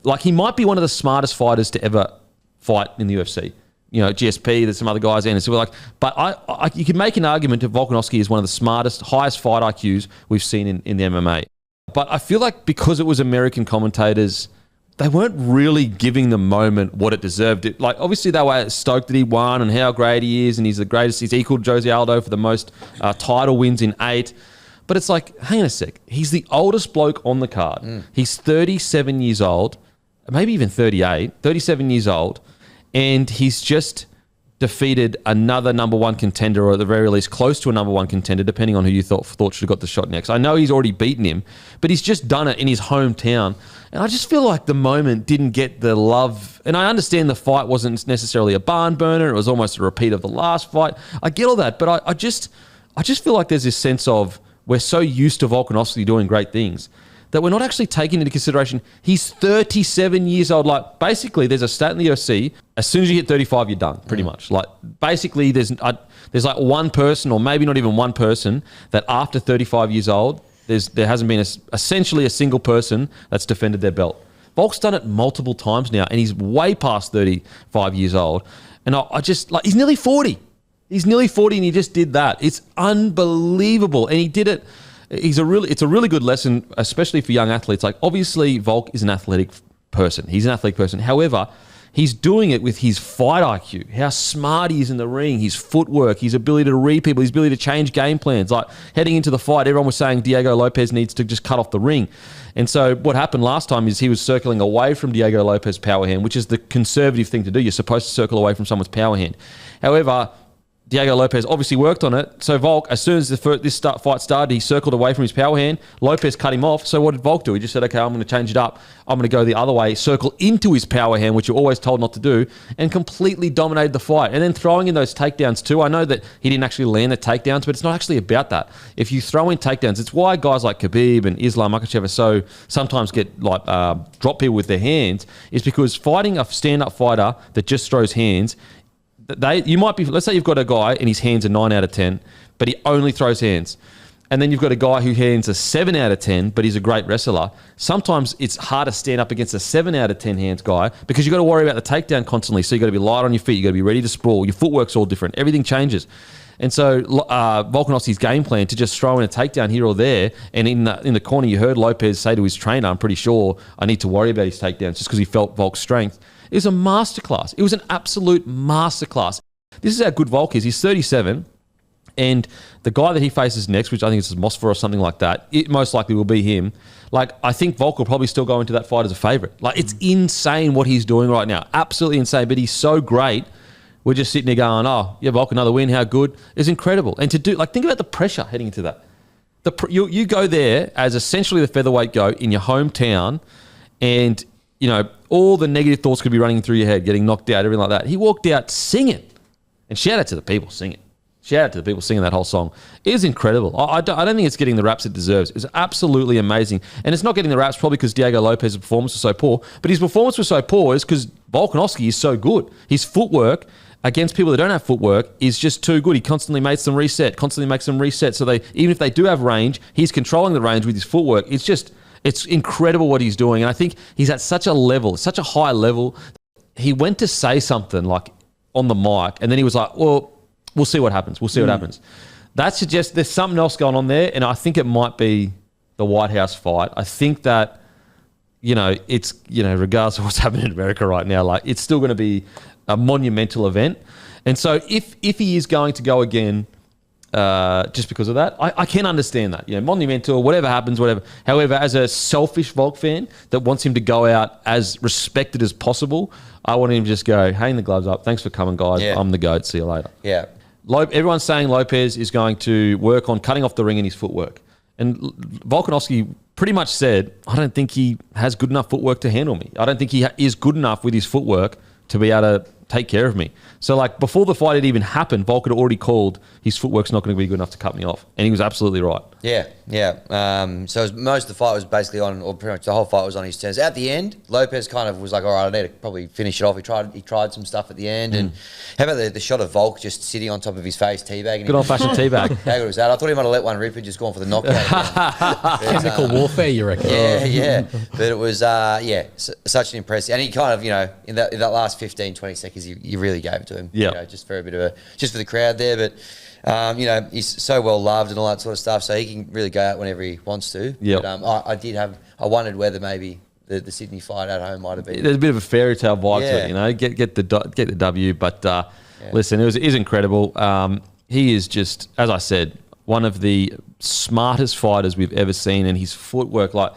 like he might be one of the smartest fighters to ever fight in the UFC. You know, GSP, there's some other guys in it. So we're like, but you could make an argument that Volkanovski is one of the smartest, highest fight IQs we've seen in the MMA. But I feel like because it was American commentators, they weren't really giving the moment what it deserved. Like, obviously they were stoked that he won and how great he is and he's the greatest. He's equal to Jose Aldo for the most title wins in 8. But it's like, hang on a sec. He's the oldest bloke on the card. He's 37 years old, maybe even 38, 37 years old. And he's just defeated another number 1 contender, or at the very least close to a number 1 contender, depending on who you thought should have got the shot next. I know he's already beaten him, but he's just done it in his hometown. And I just feel like the moment didn't get the love. And I understand the fight wasn't necessarily a barn burner. It was almost a repeat of the last fight. I get all that, but I just feel like there's this sense of we're so used to Volkanovski doing great things that we're not actually taking into consideration he's 37 years old. Like, basically, there's a stat in the UFC, as soon as you hit 35, you're done, pretty much. Like, basically, there's like one person, or maybe not even one person, that after 35 years old, there hasn't been essentially a single person that's defended their belt. Volk's done it multiple times now, and he's way past 35 years old. And I just, like, he's nearly 40. He's nearly 40, and he just did that. It's unbelievable. And he did it. It's a really good lesson, especially for young athletes. Like, obviously, Volk is an athletic person. He's an athletic person. However, he's doing it with his fight IQ, how smart he is in the ring, his footwork, his ability to read people, his ability to change game plans. Like, heading into the fight, everyone was saying Diego Lopes needs to just cut off the ring. And so what happened last time is he was circling away from Diego Lopes' power hand, which is the conservative thing to do. You're supposed to circle away from someone's power hand. However, Diego Lopes obviously worked on it. So Volk, as soon as this fight started, he circled away from his power hand. Lopes cut him off. So what did Volk do? He just said, okay, I'm going to change it up. I'm going to go the other way, circle into his power hand, which you're always told not to do, and completely dominated the fight. And then throwing in those takedowns too. I know that he didn't actually land the takedowns, but it's not actually about that. If you throw in takedowns, it's why guys like Khabib and Islam Makhachev sometimes get like drop people with their hands, is because fighting a stand-up fighter that just throws hands, you might be, let's say you've got a guy and his hands are 9 out of 10, but he only throws hands. And then you've got a guy who hands a 7 out of 10, but he's a great wrestler. Sometimes it's hard to stand up against a 7 out of 10 hands guy because you've got to worry about the takedown constantly. So you've got to be light on your feet. You've got to be ready to sprawl. Your footwork's all different. Everything changes. And so Volkanovski's game plan to just throw in a takedown here or there, and in the corner you heard Lopes say to his trainer, I'm pretty sure I need to worry about his takedowns just because he felt Volk's strength. It was a masterclass. It was an absolute masterclass. This is how good Volk is. He's 37, and the guy that he faces next, which I think is Mosfer or something like that, it most likely will be him. Like, I think Volk will probably still go into that fight as a favorite. Like, it's insane what he's doing right now. Absolutely insane, but he's so great. We're just sitting there going, oh, yeah, Volk, another win, how good. It's incredible. And to do, like, think about the pressure heading into that. You go there as essentially the featherweight goat in your hometown, and you know, all the negative thoughts could be running through your head, getting knocked out, everything like that. He walked out singing. And shout out to the people singing. Shout out to the people singing that whole song. It is incredible. I don't think it's getting the raps it deserves. It's absolutely amazing. And it's not getting the raps probably because Diego Lopes' performance was so poor. But his performance was so poor is because Volkanovski is so good. His footwork against people that don't have footwork is just too good. He constantly makes them reset, So even if they do have range, he's controlling the range with his footwork. It's incredible what he's doing. And I think he's at such a level, such a high level. He went to say something like on the mic, and then he was like, well, we'll see what happens. We'll see what happens. That suggests there's something else going on there, and I think it might be the White House fight. I think that, it's, regardless of what's happening in America right now, like, it's still going to be a monumental event. And so if he is going to go again, just because of that, I can understand that. Monumental, whatever happens, whatever. However, as a selfish Volk fan that wants him to go out as respected as possible, I want him to just go, hang the gloves up. Thanks for coming, guys. Yeah. I'm the GOAT. See you later. Yeah. Everyone's saying Lopes is going to work on cutting off the ring in his footwork. And Volkanovski pretty much said, I don't think he has good enough footwork to handle me. I don't think he is good enough with his footwork to be able to take care of me. So like before the fight had even happened, Volk had already called his footwork's not going to be good enough to cut me off. And he was absolutely right. Yeah, yeah. So most of the fight was basically on, or pretty much the whole fight was on his terms. At the end, Lopes kind of was like, all right, I need to probably finish it off. He tried some stuff at the end. And how about the shot of Volk just sitting on top of his face, teabagging? Good old-fashioned teabag. How good was that? I thought he might have let one rip and just gone for the knockout. Chemical warfare, you reckon? Yeah. But it was, such an impressive. And he kind of, in that last 15, 20 seconds, you really gave it to him. Yeah. Just for a bit of just for the crowd there. But, he's so well loved and all that sort of stuff, so he can really go out whenever he wants to. Yeah. But I wondered whether maybe the Sydney fight at home might have been. There's a bit of a fairy tale vibe to it, get the W. But listen, it is incredible. He is just, as I said, one of the smartest fighters we've ever seen, and his footwork, like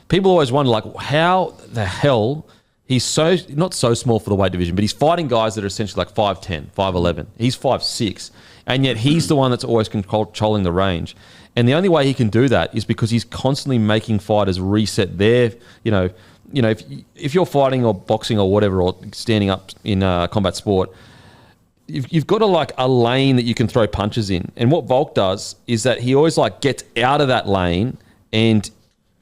people always wonder, like how the hell he's not so small for the weight division, but he's fighting guys that are essentially like 5'10", 5'11". He's 5'6", and yet he's the one that's always controlling the range. And the only way he can do that is because he's constantly making fighters reset their, if you're fighting or boxing or whatever, or standing up in combat sport, you've got a lane that you can throw punches in. And what Volk does is that he always gets out of that lane, and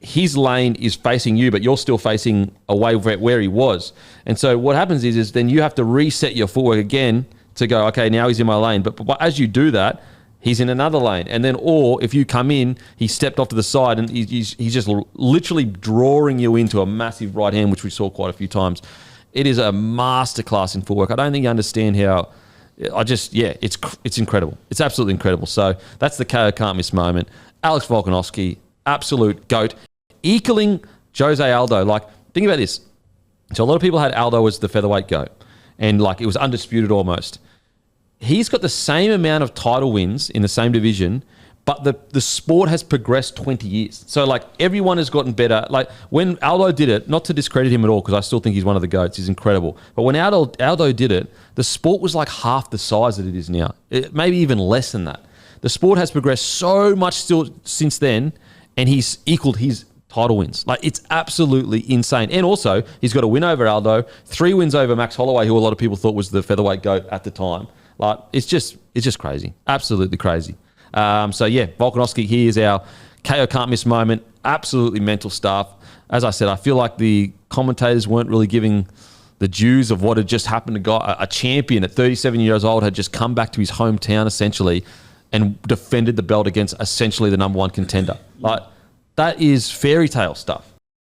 his lane is facing you, but you're still facing away where he was. And so what happens is then you have to reset your footwork again to go, okay, now he's in my lane. But as you do that, he's in another lane. And then, or if you come in, he stepped off to the side and he's just literally drawing you into a massive right hand, which we saw quite a few times. It is a masterclass in footwork. I don't think you understand how... it's incredible. It's absolutely incredible. So that's the KO can't miss moment. Alex Volkanovski, absolute GOAT, equaling Jose Aldo. Think about this. So a lot of people had Aldo as the featherweight GOAT, and it was undisputed almost. He's got the same amount of title wins in the same division, but the sport has progressed 20 years. So everyone has gotten better. When Aldo did it, not to discredit him at all, because I still think he's one of the GOATs, he's incredible. But when Aldo did it, the sport was half the size that it is now. Maybe even less than that. The sport has progressed so much still since then, and he's equaled his title wins. It's absolutely insane. And also, he's got a win over Aldo, 3 wins over Max Holloway, who a lot of people thought was the featherweight GOAT at the time. It's just crazy. Absolutely crazy. Volkanovski, he is our KO can't miss moment. Absolutely mental stuff. As I said, I feel like the commentators weren't really giving the dues of what had just happened to a champion at 37 years old had just come back to his hometown essentially and defended the belt against essentially the #1 contender. That is fairy tale stuff.